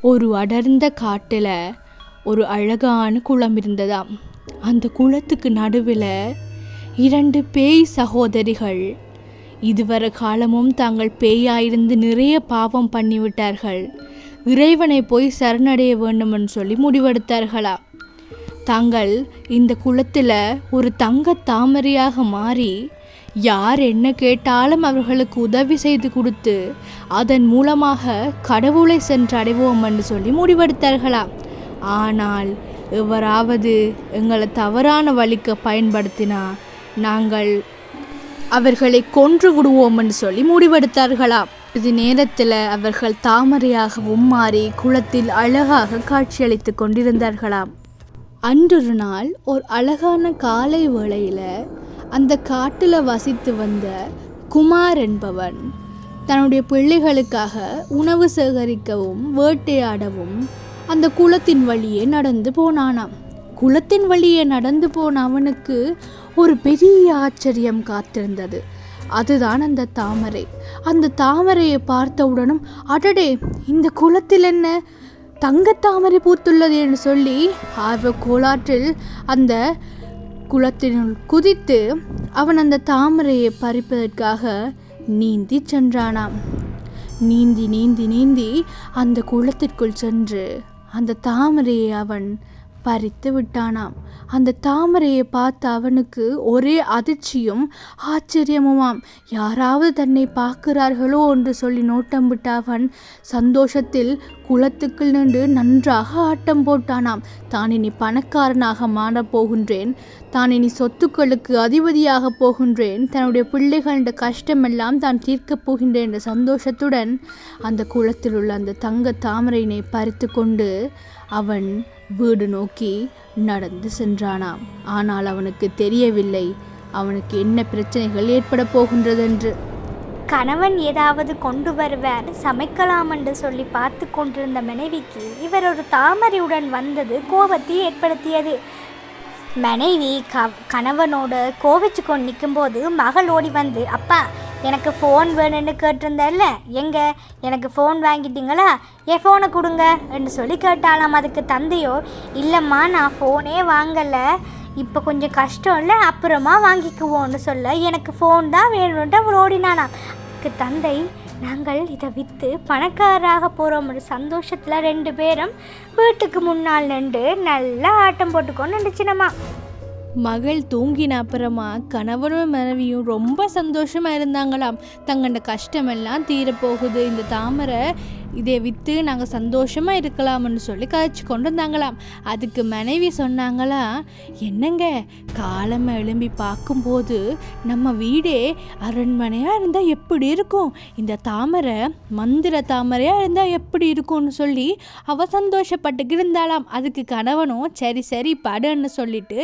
ஒரு அடர்ந்த காட்டில் ஒரு அழகான குளம் இருந்ததாம். அந்த குளத்துக்கு நடுவில் 2 பேய் சகோதரிகள் இதுவரை காலமும் தாங்கள் பேயாயிருந்து நிறைய பாவம் பண்ணிவிட்டார்கள். இறைவனை போய் சரணடைய வேண்டும்னு சொல்லி முடிவெடுத்தார்களா. தாங்கள் இந்த குளத்தில் ஒரு தங்க தாமரையாக மாறி யார் என்ன கேட்டாலும் அவர்களுக்கு உதவி செய்து கொடுத்து அதன் மூலமாக கடவுளை சென்று அடைவோம் என்று சொல்லி முடிவெடுத்தார்களா. ஆனால் எவராவது எங்களை தவறான வழிக்கு பயன்படுத்தினா நாங்கள் அவர்களை கொன்று விடுவோம் என்று சொல்லி முடிவெடுத்தார்களா. இது நேரத்தில் அவர்கள் தாமரையாகவும் மாறி குளத்தில் அழகாக காட்சியளித்து கொண்டிருந்தார்களாம். அன்றொரு நாள் ஒரு அழகான காலை வேளையில் அந்த காட்டில் வசித்து வந்த குமார் என்பவன் தன்னுடைய பிள்ளைகளுக்காக உணவு சேகரிக்கவும் வேட்டையாடவும் அந்த குளத்தின் வழியே நடந்து போனானாம். குளத்தின் வழியே நடந்து போன அவனுக்கு ஒரு பெரிய ஆச்சரியம் காத்திருந்தது. அதுதான் அந்த தாமரை. அந்த தாமரையை பார்த்தவுடனும் அடடே, இந்த குளத்தில் என்ன தங்கத்தாமரை பூத்துள்ளது என்று சொல்லி ஆர்வ கோளாற்றில் அந்த குளத்தினுள் குதித்து அவன் அந்த தாமரையை பறிப்பதற்காக நீந்தி சென்றானாம். நீந்தி நீந்தி நீந்தி அந்த குளத்திற்குள் சென்று அந்த தாமரையை அவன் பறித்து விட்டானாம். அந்த தாமரையை பார்த்து அவனுக்கு ஒரே அதிர்ச்சியும் ஆச்சரியமுமாம். யாராவது தன்னை பார்க்கிறார்களோ என்று சொல்லி நோட்டம் விட்ட அவன் சந்தோஷத்தில் குளத்துக்குள் நின்று நன்றாக ஆட்டம் போட்டானாம். தான் இனி பணக்காரனாக மாறப்போகின்றேன், தான் இனி சொத்துக்களுக்கு அதிபதியாக போகின்றேன், தன்னுடைய பிள்ளைகளின் கஷ்டமெல்லாம் தான் தீர்க்கப் போகின்றேன் என்ற சந்தோஷத்துடன் அந்த குளத்தில் உள்ள அந்த தங்க தாமரையினை பறித்து கொண்டு அவன் வீடு நோக்கி நடந்து சென்றானாம். ஆனால் அவனுக்கு தெரியவில்லை அவனுக்கு என்ன பிரச்சனைகள் ஏற்பட போகின்றது என்று. கணவன் ஏதாவது கொண்டு வருவார், சமைக்கலாம் என்று சொல்லி பார்த்து கொண்டிருந்த மனைவிக்கு இவர் ஒரு தாமரையுடன் வந்தது கோபத்தை ஏற்படுத்தியது. மனைவி கணவனோட கோவிச்சு கொண்டு நிற்கும்போது மகள் ஓடி வந்து, அப்பா எனக்கு ஃபோன் வேணும்னு கேட்டிருந்தேன்ல, எங்கே எனக்கு ஃபோன் வாங்கிட்டீங்களா, என் ஃபோனை கொடுங்க என்று சொல்லி கேட்டாலாம். அதுக்கு தந்தையோ, இல்லைம்மா நான் ஃபோனே வாங்கலை, இப்போ கொஞ்சம் கஷ்டம் இல்லை, அப்புறமா வாங்கிக்குவோன்னு சொல்ல எனக்கு ஃபோன் தான் வேணும்ன்ட்டு அவர் ஓடினானாம். அதுக்கு தந்தை, நாங்கள் இதை விற்று பணக்காரராக போகிறோம் ஒரு சந்தோஷத்தில் 2 பேரும் வீட்டுக்கு முன்னால் நின்று நல்லா ஆட்டம் போட்டுக்கொண்டு நினச்சினமா. மகள் தூங்கின அப்புறமா கணவனும் மனைவியும் ரொம்ப சந்தோஷமாக இருந்தாங்களாம். தங்களோட கஷ்டமெல்லாம் தீரப்போகுது, இந்த தாமரை இதை விற்று நாங்கள் சந்தோஷமாக இருக்கலாம்னு சொல்லி கதைச்சி கொண்டு வந்தாங்களாம். அதுக்கு மனைவி சொன்னாங்களா, என்னங்க காலமாக எழும்பி பார்க்கும்போது நம்ம வீடே அரண்மனையாக இருந்தால் எப்படி இருக்கும், இந்த தாமரை மந்திர தாமரையாக இருந்தால் எப்படி இருக்கும்னு சொல்லி அவள் சந்தோஷப்பட்டுக்கு இருந்தாளாம். அதுக்கு கணவனும் சரி சரி படுன்னு சொல்லிட்டு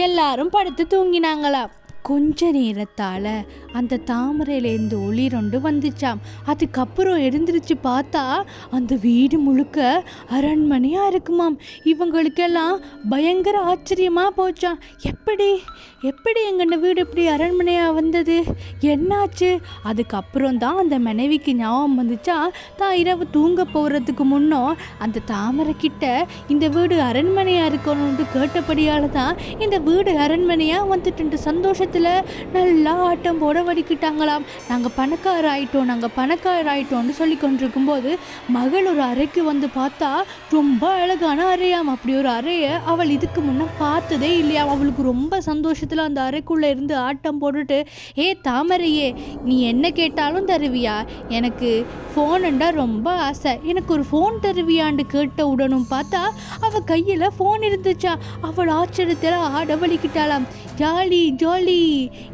எல்லாரும் படுத்து தூங்கினாங்களாம். கொஞ்ச நேரத்தால் அந்த தாமரையிலேருந்து ஒளி 2 வந்துச்சாம். அதுக்கப்புறம் எழுந்திரிச்சு பார்த்தா அந்த வீடு முழுக்க அரண்மனையாக இருக்குமாம். இவங்களுக்கெல்லாம் பயங்கர ஆச்சரியமாக போச்சாம். எப்படி எங்கள் வீடு இப்படி அரண்மனையாக வந்தது, என்னாச்சு? அதுக்கப்புறம் தான் அந்த மனைவிக்கு ஞாபகம் வந்துச்சா, தான் இரவு தூங்க போகிறதுக்கு முன்னோ அந்த தாமரை கிட்ட இந்த வீடு அரண்மனையாக இருக்கணும்னு கேட்டபடியால் தான் இந்த வீடு அரண்மனையாக வந்துட்டு சந்தோஷத்தில் நல்லா ஆட்டம் போட வடிக்கிட்டாங்களாம். நாங்கள் பணக்காராயிட்டோம்னு சொல்லி கொண்டிருக்கும்போது மகள் ஒரு அறைக்கு வந்து பார்த்தா ரொம்ப அழகான அறையாம். அப்படி ஒரு அறையை அவள் இதுக்கு முன்னே பார்த்ததே இல்லையாம். அவளுக்கு ரொம்ப சந்தோஷத்தில் அந்த அறைக்குள்ளே இருந்து ஆட்டம் போட்டுட்டு, ஏ தாமரையே, நீ என்ன கேட்டாலும் தருவியா, எனக்கு ஃபோனுண்டா ரொம்ப ஆசை, எனக்கு ஒரு ஃபோன் தருவியான்னு கேட்ட உடனும் பார்த்தா அவள் கையில் ஃபோன் இருந்துச்சா. அவள் ஆச்சரியத்தில் ஆடவழிக்கிட்டாளாம். ஜாலி ஜாலி,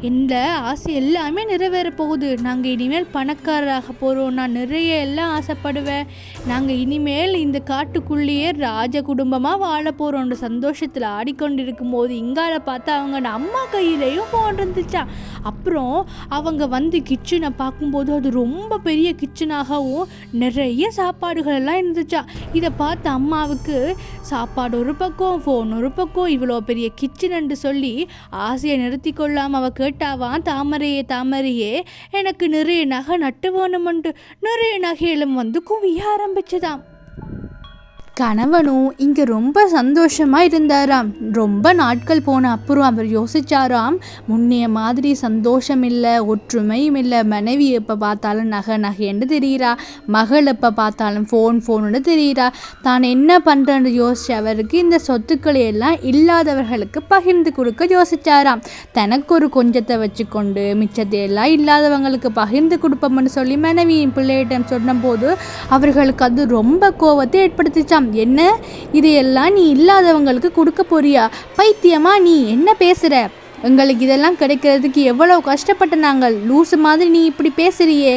இந்த ஆசை எல்லாமே நிறைவேற போகுது, நாங்கள் இனிமேல் பணக்காரராக போகிறோம், நான் நிறைய எல்லாம் ஆசைப்படுவேன், நாங்கள் இனிமேல் இந்த காட்டுக்குள்ளேயே ராஜ குடும்பமாக வாழ போகிறோன்ற சந்தோஷத்தில் ஆடிக்கொண்டிருக்கும் போது இங்கால பார்த்தா அவங்க அம்மா கையிலையும் ஃபோன் இருந்துச்சா. அப்புறம் அவங்க வந்து கிச்சனை பார்க்கும்போது அது ரொம்ப பெரிய கிச்சனாகவும் நிறைய சாப்பாடுகள் எல்லாம் இருந்துச்சா. இதை பார்த்து அம்மாவுக்கு சாப்பாடு ஒரு பக்கம் ஃபோன் ஒரு பக்கம் இவ்வளோ பெரிய கிச்சன் சொல்லி ஆசையை நிறுத்தி கொள்ளாமல் அவள் கேட்டாவான், தாமரையே எனக்கு நிறைய நகை நட்டு வேணுமென்று நிறைய நகையிலும் வந்து குவிய ஆரம்பிச்சதாம். கணவனும் இங்கே ரொம்ப சந்தோஷமாக இருந்தாராம். ரொம்ப நாட்கள் போன அப்புறம் அவர் யோசிச்சாராம், முன்னைய மாதிரி சந்தோஷம் இல்லை, ஒற்றுமையும் இல்லை. மனைவி எப்போ பார்த்தாலும் நகைன்னு தெரிகிறா, மகள் எப்போ பார்த்தாலும் ஃபோன்னு தெரிகிறா. தான் என்ன பண்ணுறேன்னு யோசிச்ச அவருக்கு இந்த சொத்துக்களை எல்லாம் இல்லாதவர்களுக்கு பகிர்ந்து கொடுக்க யோசிச்சாராம். தனக்கு ஒரு கொஞ்சத்தை வச்சுக்கொண்டு மிச்சத்தை எல்லாம் இல்லாதவங்களுக்கு பகிர்ந்து கொடுப்போம்னு சொல்லி மனைவியின் பிள்ளையிடம் சொன்னபோது அவர்களுக்கு அது ரொம்ப கோபத்தை ஏற்படுத்திச்சாம். என்ன, இதையெல்லாம் நீ இல்லாதவங்களுக்கு கொடுக்க போறியா? பைத்தியமா, நீ என்ன பேசுற? எங்களுக்கு இதெல்லாம் கிடைக்கிறதுக்கு எவ்வளவு கஷ்டப்பட்ட நாங்கள், லூசு மாதிரி நீ இப்படி பேசுறியே.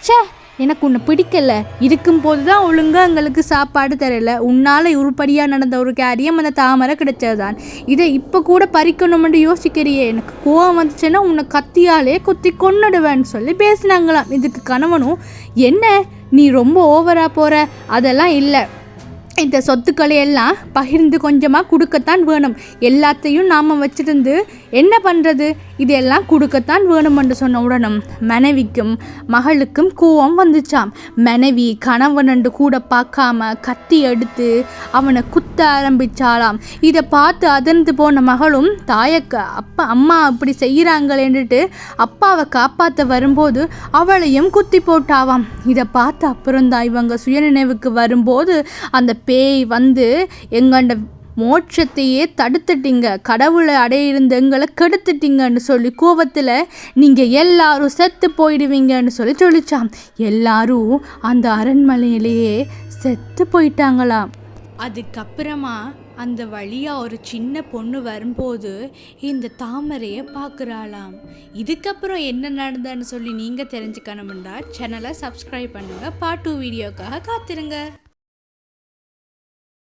ச்சே, எனக்கு உன்னை பிடிக்கல. இருக்கும்போது தான் ஒழுங்காக எங்களுக்கு சாப்பாடு தரல. உன்னால் உருப்படியாக நடந்த ஒரு காரியம் அந்த தாமரை கிடைச்சதுதான். இதை இப்போ கூட பறிக்கணும்னு யோசிக்கிறியே. எனக்கு கோவம் வந்துச்சுன்னா உன்னை கத்தியாலே குத்தி கொன்னுடுவேன்னு சொல்லி பேசினாங்களாம். இதுக்கு கணவனும், என்ன நீ ரொம்ப ஓவராக போகிற, அதெல்லாம் இல்லை, இந்த சொத்துக்களை எல்லாம் பகிர்ந்து கொஞ்சமாக கொடுக்கத்தான் வேணும். எல்லாத்தையும் நாம் வச்சுருந்து என்ன பண்ணுறது, இதெல்லாம் கொடுக்கத்தான் வேணும் என்று சொன்ன உடனும் மனைவிக்கும் மகளுக்கும் கோவம் வந்துச்சாம். மனைவி கணவனண்டு கூட பார்க்காம கத்தி எடுத்து அவனை குத்த ஆரம்பிச்சாலாம். இதை பார்த்து அதிர்ந்து போன மகளும் அம்மா அப்படி செய்கிறாங்களேன்னுட்டு அப்பாவை காப்பாற்ற வரும்போது அவளையும் குத்தி போட்டாவாம். இதை பார்த்து அப்புறம்தான் இவங்க சுயநினைவுக்கு வரும்போது, அந்த பேய் வந்து எங்கண்ட மோட்சத்தையே தடுத்துட்டீங்க, கடவுளை அடையிருந்த எங்களை கெடுத்துட்டீங்கன்னு சொல்லி கோபத்தில் நீங்கள் எல்லாரும் செத்து போயிடுவீங்கன்னு சொல்லிச்சாம். எல்லாரும் அந்த அரண்மனையிலேயே செத்து போயிட்டாங்களாம். அதுக்கப்புறமா அந்த வழியாக ஒரு சின்ன பொண்ணு வரும்போது இந்த தாமரையை பார்க்குறாளாம். இதுக்கப்புறம் என்ன நடந்ததுன்னு சொல்லி நீங்கள் தெரிஞ்சுக்கணும்னா சேனலை சப்ஸ்கிரைப் பண்ணுங்கள். பார்ட் 2 வீடியோக்காக காத்திருங்க.